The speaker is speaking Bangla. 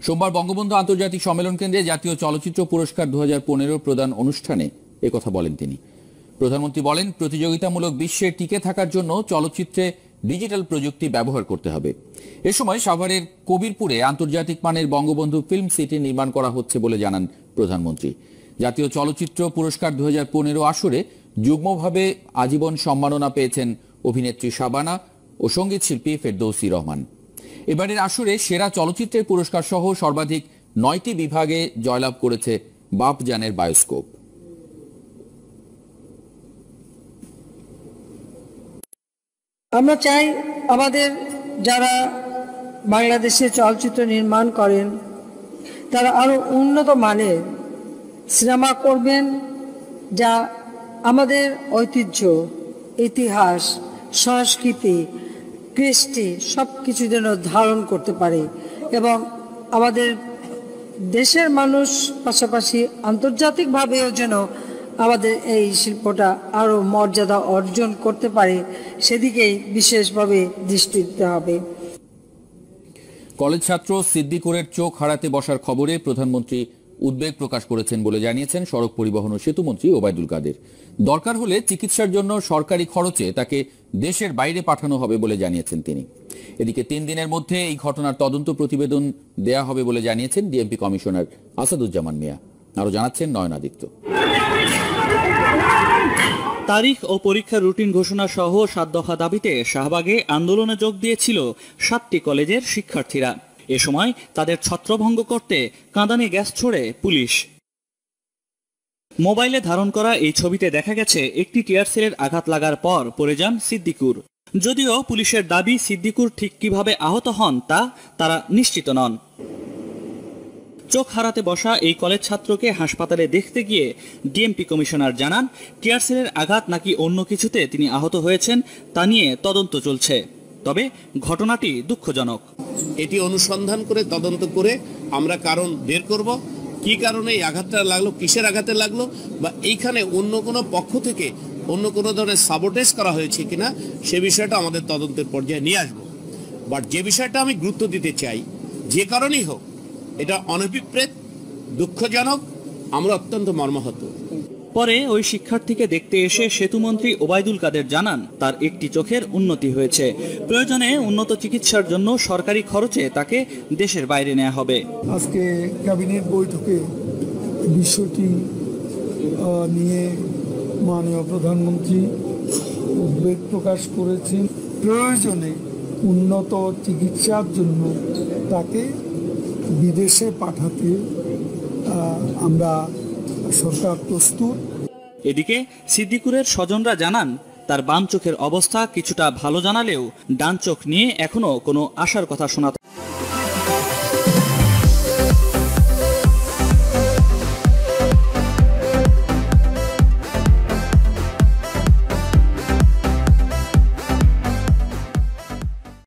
সোমবার বঙ্গবন্ধু আন্তর্জাতিক সম্মেলন কেন্দ্রে জাতীয় চলচ্চিত্র পুরস্কার 2015 প্রদান অনুষ্ঠানে একথা বলেন তিনি। প্রধানমন্ত্রী বলেন, প্রতিযোগিতামূলক বিশ্বে টিকে থাকার জন্য চলচ্চিত্রে ডিজিটাল প্রযুক্তি ব্যবহার করতে হবে। এ সময় সাভারের কবিরপুরে আন্তর্জাতিক মানের বঙ্গবন্ধু ফিল্ম সিটি নির্মাণ করা হচ্ছে বলে জানান প্রধানমন্ত্রী। জাতীয় চলচ্চিত্র পুরস্কার 2015 আসরে যুগ্মভাবে আজীবন সম্মাননা পেয়েছেন অভিনেত্রী শাবানা ও সঙ্গীত শিল্পী ফেরদৌসী রহমান। এবারের আসরে সেরা চলচ্চিত্রের পুরস্কার সহ সর্বাধিক 9টি বিভাগে জয়লাভ করেছে বাপজানের বায়োস্কোপ। আমরা চাই আমাদের যারা বাংলাদেশে চলচ্চিত্র নির্মাণ করেন তারা আরো উন্নত মানের সিনেমা করবেন, যা আমাদের ঐতিহ্য, ইতিহাস, সংস্কৃতি, কৃষ্টি সব কিছু যেন ধারণ করতে পারে এবং আমাদের দেশের মানুষ পাশাপাশি আন্তর্জাতিকভাবেও যেন আমাদের এই শিল্পটা আরো মর্যাদা অর্জন করতে পারে, সেদিকেই বিশেষভাবে দৃষ্টি দিতে হবে। কলেজ ছাত্র সিদ্দিকুরের চোখ হারাতে বসার খবরে প্রধানমন্ত্রী উদ্বেগ প্রকাশ করেছেন বলে জানিয়েছেন সড়ক পরিবহন ও সেতুমন্ত্রী ওবায়দুল কাদের। দরকার হলে চিকিৎসার জন্য সরকারি খরচে তাকে দেশের বাইরে পাঠানো হবে বলে জানিয়েছেন তিনি। এদিকে 3 দিনের মধ্যে এই ঘটনার তদন্ত প্রতিবেদন দেয়া হবে বলে জানিয়েছেন ডিএমপি কমিশনার আসাদুজ্জামান মিয়া। আরো জানাচ্ছেন নয়নাদিত্য। তারিখ ও পরীক্ষার রুটিন ঘোষণা সহ 7 দফা দাবিতে শাহবাগে আন্দোলনে যোগ দিয়েছিল 7টি কলেজের শিক্ষার্থীরা। এ সময় তাদের ছত্রভঙ্গ করতে কাঁদানে গ্যাস ছোড়ে পুলিশ। মোবাইলে ধারণ করা এই ছবিতে দেখা গেছে একটি টিয়ার সেলের আঘাত লাগার পর পড়ে যান সিদ্দিকুর। যদিও পুলিশের দাবি সিদ্দিকুর ঠিক কিভাবে আহত হন তা তারা নিশ্চিত নন। চোখ হারাতে বসা এই কলেজ ছাত্রকে হাসপাতালে দেখতে গিয়ে ডিএমপি কমিশনার জানান, টিয়ার সেলের আঘাত নাকি অন্য কিছুতে তিনি আহত হয়েছেন তা নিয়ে তদন্ত চলছে। তবে ঘটনাটি দুঃখজনক। এটি অনুসন্ধান করে তদন্ত করে আমরা কারণ বের করব, কি কারণে এই আঘাতটা লাগলো, কিসের আঘাতে লাগলো, বা এইখানে অন্য কোনো পক্ষ থেকে অন্য কোনো ধরনের সাবোটেজ করা হয়েছে কিনা সে বিষয়টা আমাদের তদন্তের পর্যায়ে নিয়ে আসবো। বাট যে বিষয়টা আমি গুরুত্ব দিতে চাই, যে কারণেই হোক এটা অনভিপ্রেত, দুঃখজনক, আমরা অত্যন্ত মর্মাহত। পরে ওই শিক্ষার্থীকে দেখতে এসে সেতুমন্ত্রী ওবায়দুল কাদের জানান, তার একটি চোখের উন্নতি হয়েছে। প্রয়োজনে উন্নত চিকিৎসার জন্য সরকারি খরচে তাকে দেশের বাইরে নেওয়া হবে। আজকে ক্যাবিনেট বৈঠকে বিষয়টি নিয়ে মাননীয় প্রধানমন্ত্রী উদ্বেগ প্রকাশ করেছেন। প্রয়োজনে উন্নত চিকিৎসার জন্য তাকে বিদেশে পাঠাতে আমরা সরকার প্রস্তুত। এদিকে সিদ্দিকুরের স্বজনরা জানান, তার বাম চোখের অবস্থা কিছুটা ভালো জানালেও ডান চোখ নিয়ে এখনো কোনো আশার কথা শোনা